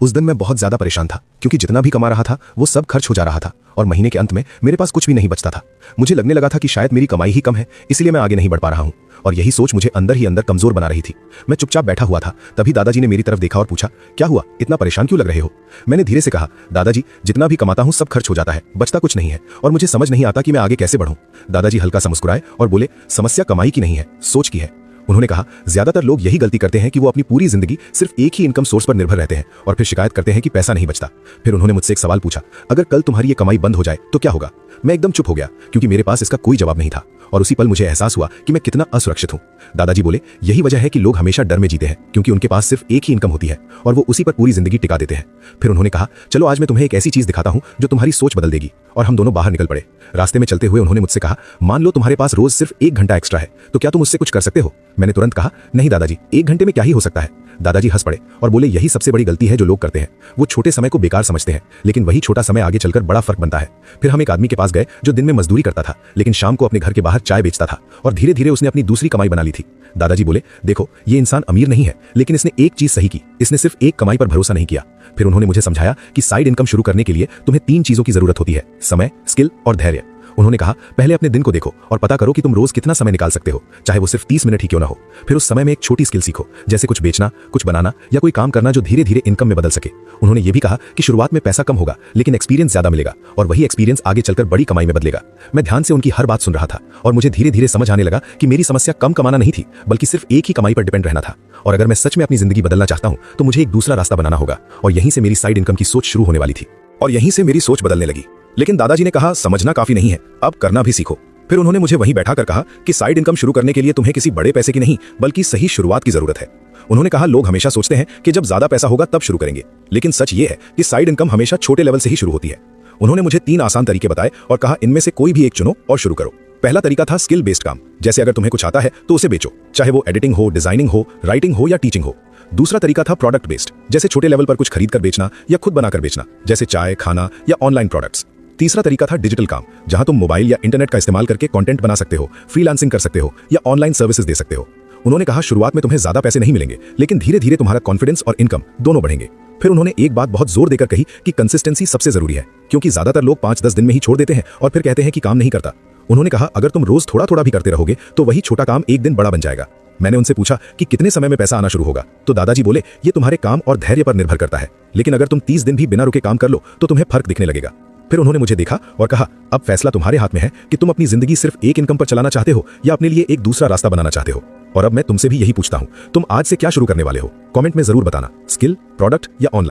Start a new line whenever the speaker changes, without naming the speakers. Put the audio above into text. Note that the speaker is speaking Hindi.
उस दिन मैं बहुत ज्यादा परेशान था क्योंकि जितना भी कमा रहा था वो सब खर्च हो जा रहा था और महीने के अंत में मेरे पास कुछ भी नहीं बचता था। मुझे लगने लगा था कि शायद मेरी कमाई ही कम है, इसलिए मैं आगे नहीं बढ़ पा रहा हूँ और यही सोच मुझे अंदर ही अंदर कमजोर बना रही थी। मैं चुपचाप बैठा हुआ था, तभी दादाजी ने मेरी तरफ देखा और पूछा, क्या हुआ, इतना परेशान क्यों लग रहे हो? मैंने धीरे से कहा, दादाजी जितना भी कमाता हूँ सब खर्च हो जाता है, बचता कुछ नहीं है और मुझे समझ नहीं आता कि मैं आगे कैसे बढ़ूं। दादाजी हल्का सा मुस्कुराए और बोले, समस्या कमाई की नहीं है, सोच की है। उन्होंने कहा, ज्यादातर लोग यही गलती करते हैं कि वो अपनी पूरी जिंदगी सिर्फ एक ही इनकम सोर्स पर निर्भर रहते हैं और फिर शिकायत करते हैं कि पैसा नहीं बचता। फिर उन्होंने मुझसे एक सवाल पूछा, अगर कल तुम्हारी ये कमाई बंद हो जाए तो क्या होगा? मैं एकदम चुप हो गया क्योंकि मेरे पास इसका कोई जवाब नहीं था और उसी पल मुझे एहसास हुआ कि मैं कितना असुरक्षित हूँ। दादाजी बोले, यही वजह है कि लोग हमेशा डर में जीते हैं क्योंकि उनके पास सिर्फ एक ही इनकम होती है और वो उसी पर पूरी जिंदगी टिका देते हैं। फिर उन्होंने कहा, चलो आज मैं तुम्हें एक ऐसी चीज दिखाता हूँ जो तुम्हारी सोच बदल देगी, और हम दोनों बाहर निकल पड़े। रास्ते में चलते हुए उन्होंने मुझसे कहा, मान लो तुम्हारे पास रोज सिर्फ 1 घंटा एक्स्ट्रा है, तो क्या तुम उससे कुछ कर सकते हो? मैंने तुरंत कहा, नहीं दादाजी, 1 घंटे में क्या ही हो सकता है। दादाजी हंस पड़े और बोले, यही सबसे बड़ी गलती है जो लोग करते हैं। वो छोटे समय को बेकार समझते हैं, लेकिन वही छोटा समय आगे चलकर बड़ा फर्क बनता है। फिर हम एक आदमी के पास गए जो दिन में मजदूरी करता था लेकिन शाम को अपने घर के बाहर चाय बेचता था और धीरे धीरे उसने अपनी दूसरी कमाई बना ली थी। दादाजी बोले, देखो ये इंसान अमीर नहीं है, लेकिन इसने एक चीज सही की, इसने सिर्फ एक कमाई पर भरोसा नहीं किया। फिर उन्होंने मुझे समझाया कि साइड इनकम शुरू करने के लिए तुम्हें 3 चीजों की जरूरत होती है, समय, स्किल और धैर्य। उन्होंने कहा, पहले अपने दिन को देखो और पता करो कि तुम रोज कितना समय निकाल सकते हो, चाहे वो सिर्फ 30 मिनट ही क्यों ना हो। फिर उस समय में एक छोटी स्किल सीखो, जैसे कुछ बेचना, कुछ बनाना या कोई काम करना जो धीरे धीरे इनकम में बदल सके। उन्होंने ये भी कहा कि शुरुआत में पैसा कम होगा लेकिन एक्सपीरियंस ज्यादा मिलेगा और वही एक्सपीरियंस आगे चलकर बड़ी कमाई में बदलेगा। मैं ध्यान से उनकी हर बात सुन रहा था और मुझे धीरे धीरे समझ आने लगा कि मेरी समस्या कम कमाना नहीं थी बल्कि सिर्फ एक ही कमाई पर डिपेंड रहना था। और अगर मैं सच में अपनी जिंदगी बदलना चाहता हूं तो मुझे एक दूसरा रास्ता बनाना होगा। और यहीं से मेरी साइड इनकम की सोच शुरू होने वाली थी और यहीं से मेरी सोच बदलने लगी। लेकिन दादाजी ने कहा, समझना काफी नहीं है, अब करना भी सीखो। फिर उन्होंने मुझे वहीं बैठा कर कहा कि साइड इनकम शुरू करने के लिए तुम्हें किसी बड़े पैसे की नहीं बल्कि सही शुरुआत की जरूरत है। उन्होंने कहा, लोग हमेशा सोचते हैं कि जब ज्यादा पैसा होगा तब शुरू करेंगे, लेकिन सच ये है कि साइड इनकम हमेशा छोटे लेवल से ही शुरू होती है। उन्होंने मुझे 3 आसान तरीके बताए और कहा, इनमें से कोई भी एक चुनो और शुरू करो। पहला तरीका था स्किल बेस्ड काम, जैसे अगर तुम्हें कुछ आता है तो उसे बेचो, चाहे वो एडिटिंग हो, डिजाइनिंग हो, राइटिंग हो या टीचिंग हो। दूसरा तरीका था प्रोडक्ट बेस्ड, जैसे छोटे लेवल पर कुछ खरीद कर बेचना या खुद बनाकर बेचना, जैसे चाय, खाना या ऑनलाइन प्रोडक्ट्स। तीसरा तरीका था डिजिटल काम, जहां तुम मोबाइल या इंटरनेट का इस्तेमाल करके कंटेंट बना सकते हो, फ्रीलांसिंग कर सकते हो या ऑनलाइन सर्विसेज दे सकते हो। उन्होंने कहा, शुरुआत में तुम्हें ज्यादा पैसे नहीं मिलेंगे लेकिन धीरे धीरे तुम्हारा कॉन्फिडेंस और इनकम दोनों बढ़ेंगे। फिर उन्होंने एक बात बहुत जोर देकर कही कि कंसिस्टेंसी सबसे जरूरी है, क्योंकि ज्यादातर लोग 5-10 दिन में ही छोड़ देते हैं और फिर कहते हैं कि काम नहीं करता। उन्होंने कहा, अगर तुम रोज थोड़ा थोड़ा भी करते रहोगे तो वही छोटा काम एक दिन बड़ा बन जाएगा। मैंने उनसे पूछा कि कितने समय में पैसा आना शुरू होगा, तो दादाजी बोले, ये तुम्हारे काम और धैर्य पर निर्भर करता है, लेकिन अगर तुम 30 दिन भी बिना रुके काम कर लो तो तुम्हें फर्क दिखने लगेगा। फिर उन्होंने मुझे देखा और कहा, अब फैसला तुम्हारे हाथ में है कि तुम अपनी जिंदगी सिर्फ एक इनकम पर चलाना चाहते हो या अपने लिए एक दूसरा रास्ता बनाना चाहते हो। और अब मैं तुमसे भी यही पूछता हूं, तुम आज से क्या शुरू करने वाले हो? कमेंट में जरूर बताना, स्किल, प्रोडक्ट या ऑनलाइन।